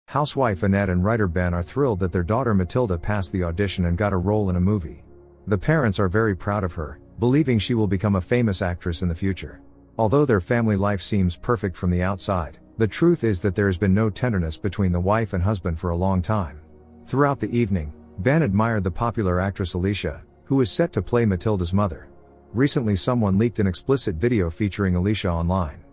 Housewife Annette and writer Ben are thrilled that their daughter Matilda passed the audition and got a role in a movie. The parents are very proud of her, believing she will become a famous actress in the future. Although their family life seems perfect from the outside, the truth is that there has been no tenderness between the wife and husband for a long time. Throughout the evening, Ben admired the popular actress Alicia, who is set to play Matilda's mother. Recently someone leaked an explicit video featuring Alicia online.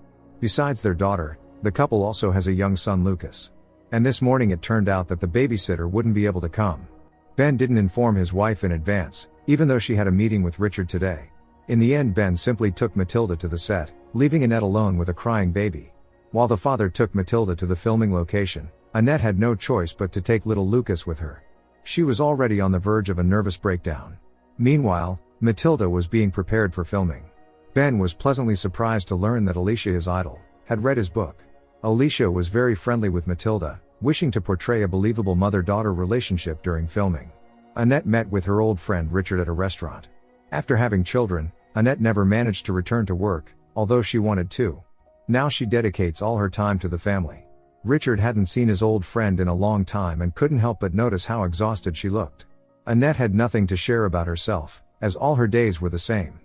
Besides their daughter, the couple also has a young son Lucas. And this morning it turned out that the babysitter wouldn't be able to come. Ben didn't inform his wife in advance, even though she had a meeting with Richard today. In the end Ben simply took Matilda to the set, leaving Annette alone with a crying baby. While the father took Matilda to the filming location, Annette had no choice but to take little Lucas with her. She was already on the verge of a nervous breakdown. Meanwhile, Matilda was being prepared for filming. Ben was pleasantly surprised to learn that Alicia, his idol, had read his book. Alicia was very friendly with Matilda, wishing to portray a believable mother-daughter relationship during filming. Annette met with her old friend Richard at a restaurant. After having children, Annette never managed to return to work, although she wanted to. Now she dedicates all her time to the family. Richard hadn't seen his old friend in a long time and couldn't help but notice how exhausted she looked. Annette had nothing to share about herself, as all her days were the same.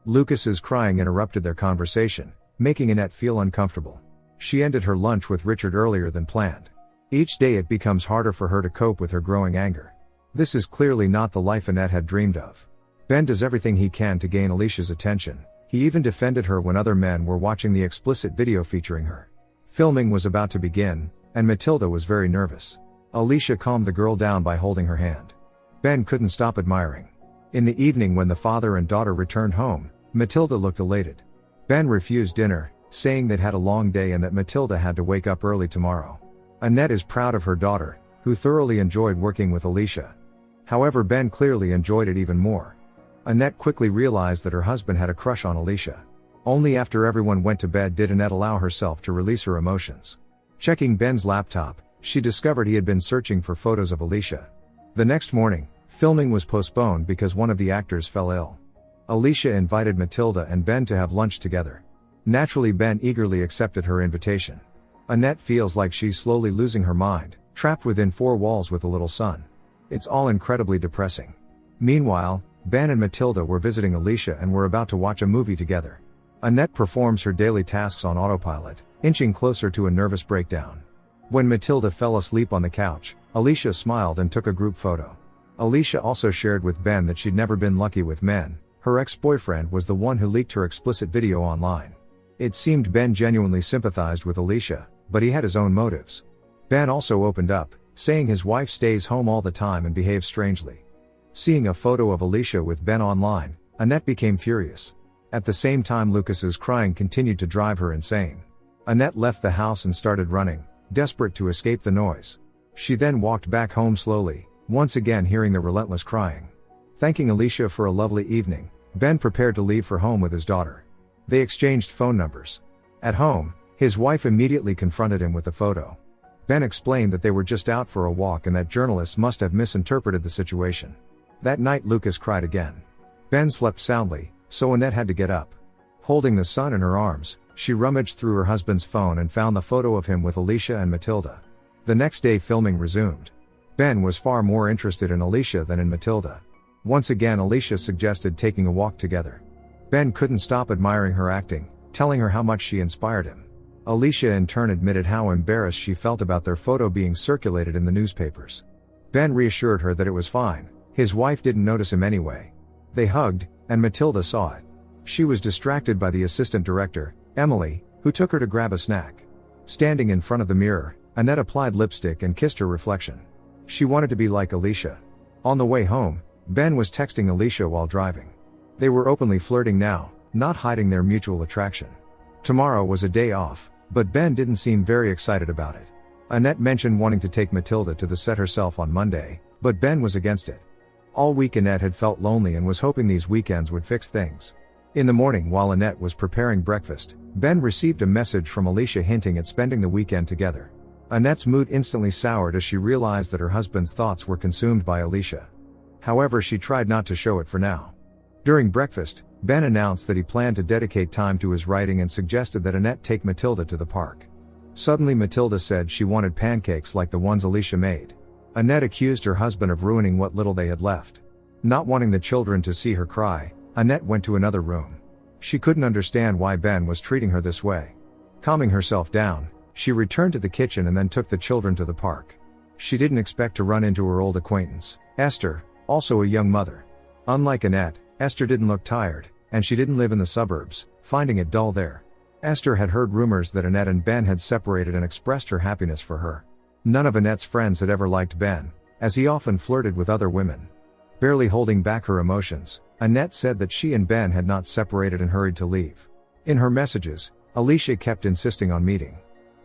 Lucas's crying interrupted their conversation, making Annette feel uncomfortable. She ended her lunch with Richard earlier than planned. Each day it becomes harder for her to cope with her growing anger. This is clearly not the life Annette had dreamed of. Ben does everything he can to gain Alicia's attention. He even defended her when other men were watching the explicit video featuring her. Filming was about to begin, and Matilda was very nervous. Alicia calmed the girl down by holding her hand. Ben couldn't stop admiring. In the evening when the father and daughter returned home, Matilda looked elated. Ben refused dinner, saying they'd had a long day and that Matilda had to wake up early tomorrow. Annette is proud of her daughter, who thoroughly enjoyed working with Alicia. However, Ben clearly enjoyed it even more. Annette quickly realized that her husband had a crush on Alicia. Only after everyone went to bed did Annette allow herself to release her emotions. Checking Ben's laptop, she discovered he had been searching for photos of Alicia. The next morning, filming was postponed because one of the actors fell ill. Alicia invited Matilda and Ben to have lunch together. Naturally, Ben eagerly accepted her invitation. Annette feels like she's slowly losing her mind, trapped within four walls with a little son. It's all incredibly depressing. Meanwhile, Ben and Matilda were visiting Alicia and were about to watch a movie together. Annette performs her daily tasks on autopilot, inching closer to a nervous breakdown. When Matilda fell asleep on the couch, Alicia smiled and took a group photo. Alicia also shared with Ben that she'd never been lucky with men. Her ex-boyfriend was the one who leaked her explicit video online. It seemed Ben genuinely sympathized with Alicia, but he had his own motives. Ben also opened up, saying his wife stays home all the time and behaves strangely. Seeing a photo of Alicia with Ben online, Annette became furious. At the same time, Lucas's crying continued to drive her insane. Annette left the house and started running, desperate to escape the noise. She then walked back home slowly, once again hearing the relentless crying. Thanking Alicia for a lovely evening, Ben prepared to leave for home with his daughter. They exchanged phone numbers. At home, his wife immediately confronted him with the photo. Ben explained that they were just out for a walk and that journalists must have misinterpreted the situation. That night Lucas cried again. Ben slept soundly, so Annette had to get up. Holding the son in her arms, she rummaged through her husband's phone and found the photo of him with Alicia and Matilda. The next day filming resumed. Ben was far more interested in Alicia than in Matilda. Once again Alicia suggested taking a walk together. Ben couldn't stop admiring her acting, telling her how much she inspired him. Alicia in turn admitted how embarrassed she felt about their photo being circulated in the newspapers. Ben reassured her that it was fine, his wife didn't notice him anyway. They hugged, and Matilda saw it. She was distracted by the assistant director, Emily, who took her to grab a snack. Standing in front of the mirror, Annette applied lipstick and kissed her reflection. She wanted to be like Alicia. On the way home, Ben was texting Alicia while driving. They were openly flirting now, not hiding their mutual attraction. Tomorrow was a day off, but Ben didn't seem very excited about it. Annette mentioned wanting to take Matilda to the set herself on Monday, but Ben was against it. All week Annette had felt lonely and was hoping these weekends would fix things. In the morning while Annette was preparing breakfast, Ben received a message from Alicia hinting at spending the weekend together. Annette's mood instantly soured as she realized that her husband's thoughts were consumed by Alicia. However, she tried not to show it for now. During breakfast, Ben announced that he planned to dedicate time to his writing and suggested that Annette take Matilda to the park. Suddenly Matilda said she wanted pancakes like the ones Alicia made. Annette accused her husband of ruining what little they had left. Not wanting the children to see her cry, Annette went to another room. She couldn't understand why Ben was treating her this way. Calming herself down, she returned to the kitchen and then took the children to the park. She didn't expect to run into her old acquaintance, Esther, also a young mother. Unlike Annette, Esther didn't look tired, and she didn't live in the suburbs, finding it dull there. Esther had heard rumors that Annette and Ben had separated and expressed her happiness for her. None of Annette's friends had ever liked Ben, as he often flirted with other women. Barely holding back her emotions, Annette said that she and Ben had not separated and hurried to leave. In her messages, Alicia kept insisting on meeting.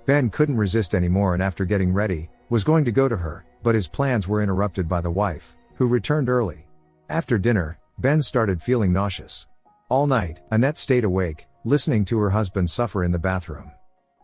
Ben couldn't resist anymore and after getting ready, was going to go to her, but his plans were interrupted by the wife, who returned early. After dinner, Ben started feeling nauseous. All night, Annette stayed awake, listening to her husband suffer in the bathroom.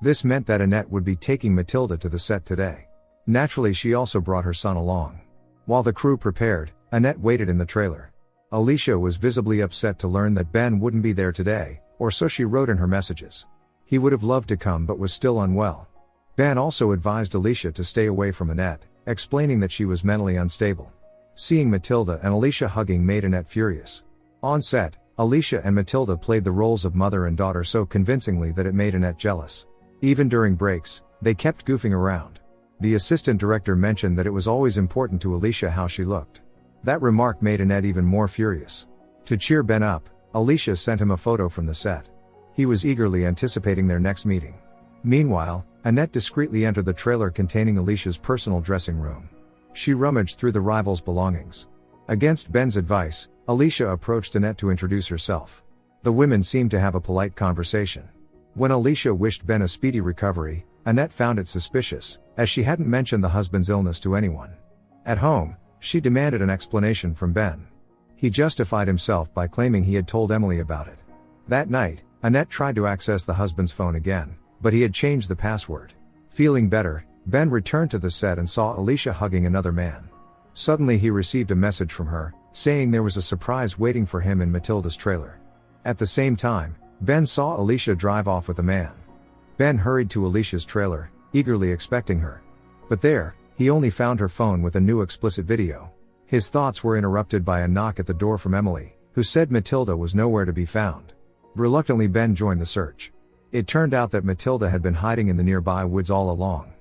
This meant that Annette would be taking Matilda to the set today. Naturally, she also brought her son along. While the crew prepared, Annette waited in the trailer. Alicia was visibly upset to learn that Ben wouldn't be there today, or so she wrote in her messages. He would have loved to come but was still unwell. Ben also advised Alicia to stay away from Annette, explaining that she was mentally unstable. Seeing Matilda and Alicia hugging made Annette furious. On set, Alicia and Matilda played the roles of mother and daughter so convincingly that it made Annette jealous. Even during breaks, they kept goofing around. The assistant director mentioned that it was always important to Alicia how she looked. That remark made Annette even more furious. To cheer Ben up, Alicia sent him a photo from the set. He was eagerly anticipating their next meeting. Meanwhile, Annette discreetly entered the trailer containing Alicia's personal dressing room. She rummaged through the rival's belongings. Against Ben's advice, Alicia approached Annette to introduce herself. The women seemed to have a polite conversation. When Alicia wished Ben a speedy recovery, Annette found it suspicious, as she hadn't mentioned the husband's illness to anyone. At home, she demanded an explanation from Ben. He justified himself by claiming he had told Emily about it. That night, Annette tried to access the husband's phone again, but he had changed the password. Feeling better, Ben returned to the set and saw Alicia hugging another man. Suddenly he received a message from her, saying there was a surprise waiting for him in Matilda's trailer. At the same time, Ben saw Alicia drive off with a man. Ben hurried to Alicia's trailer, eagerly expecting her. But there, he only found her phone with a new explicit video. His thoughts were interrupted by a knock at the door from Emily, who said Matilda was nowhere to be found. Reluctantly, Ben joined the search. It turned out that Matilda had been hiding in the nearby woods all along.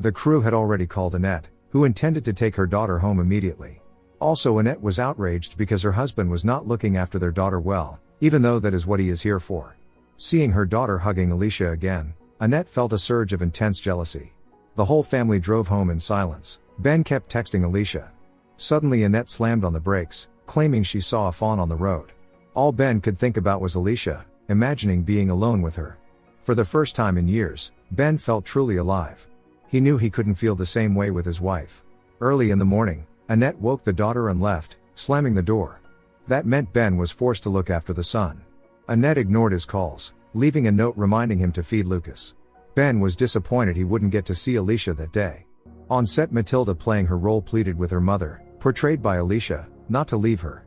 The crew had already called Annette, who intended to take her daughter home immediately. Also, Annette was outraged because her husband was not looking after their daughter well, even though that is what he is here for. Seeing her daughter hugging Alicia again, Annette felt a surge of intense jealousy. The whole family drove home in silence. Ben kept texting Alicia. Suddenly Annette slammed on the brakes, claiming she saw a fawn on the road. All Ben could think about was Alicia, imagining being alone with her. For the first time in years, Ben felt truly alive. He knew he couldn't feel the same way with his wife. Early in the morning, Annette woke the daughter and left, slamming the door. That meant Ben was forced to look after the son. Annette ignored his calls, leaving a note reminding him to feed Lucas. Ben was disappointed he wouldn't get to see Alicia that day. On set, Matilda, playing her role, pleaded with her mother, portrayed by Alicia, not to leave her.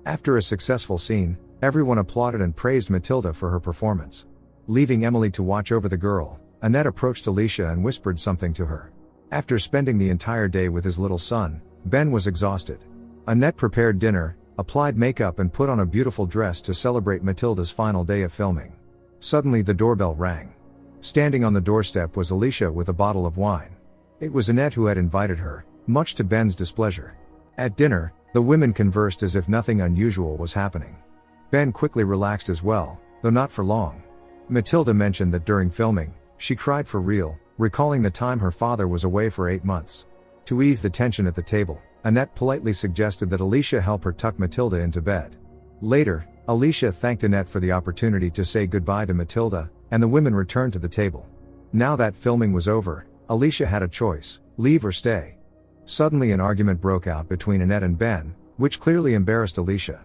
After a successful scene, everyone applauded and praised Matilda for her performance. Leaving Emily to watch over the girl, Annette approached Alicia and whispered something to her. After spending the entire day with his little son, Ben was exhausted. Annette prepared dinner, applied makeup and put on a beautiful dress to celebrate Matilda's final day of filming. Suddenly the doorbell rang. Standing on the doorstep was Alicia with a bottle of wine. It was Annette who had invited her, much to Ben's displeasure. At dinner, the women conversed as if nothing unusual was happening. Ben quickly relaxed as well, though not for long. Matilda mentioned that during filming, she cried for real, recalling the time her father was away for 8 months. To ease the tension at the table, Annette politely suggested that Alicia help her tuck Matilda into bed. Later, Alicia thanked Annette for the opportunity to say goodbye to Matilda, and the women returned to the table. Now that filming was over, Alicia had a choice: leave or stay. Suddenly an argument broke out between Annette and Ben, which clearly embarrassed Alicia.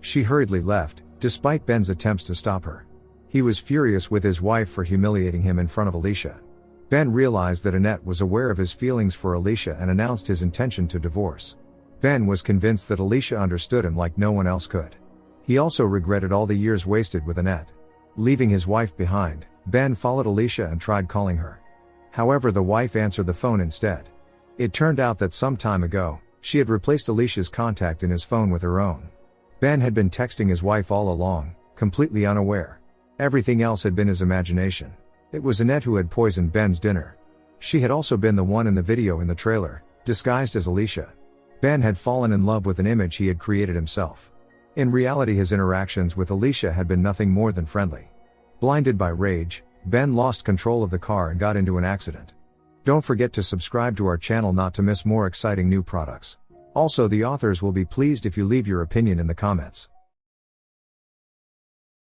She hurriedly left, despite Ben's attempts to stop her. He was furious with his wife for humiliating him in front of Alicia. Ben realized that Annette was aware of his feelings for Alicia and announced his intention to divorce. Ben was convinced that Alicia understood him like no one else could. He also regretted all the years wasted with Annette. Leaving his wife behind, Ben followed Alicia and tried calling her. However, the wife answered the phone instead. It turned out that some time ago, she had replaced Alicia's contact in his phone with her own. Ben had been texting his wife all along, completely unaware. Everything else had been his imagination. It was Annette who had poisoned Ben's dinner. She had also been the one in the video in the trailer, disguised as Alicia. Ben had fallen in love with an image he had created himself. In reality, his interactions with Alicia had been nothing more than friendly. Blinded by rage, Ben lost control of the car and got into an accident. Don't forget to subscribe to our channel not to miss more exciting new products. Also, the authors will be pleased if you leave your opinion in the comments.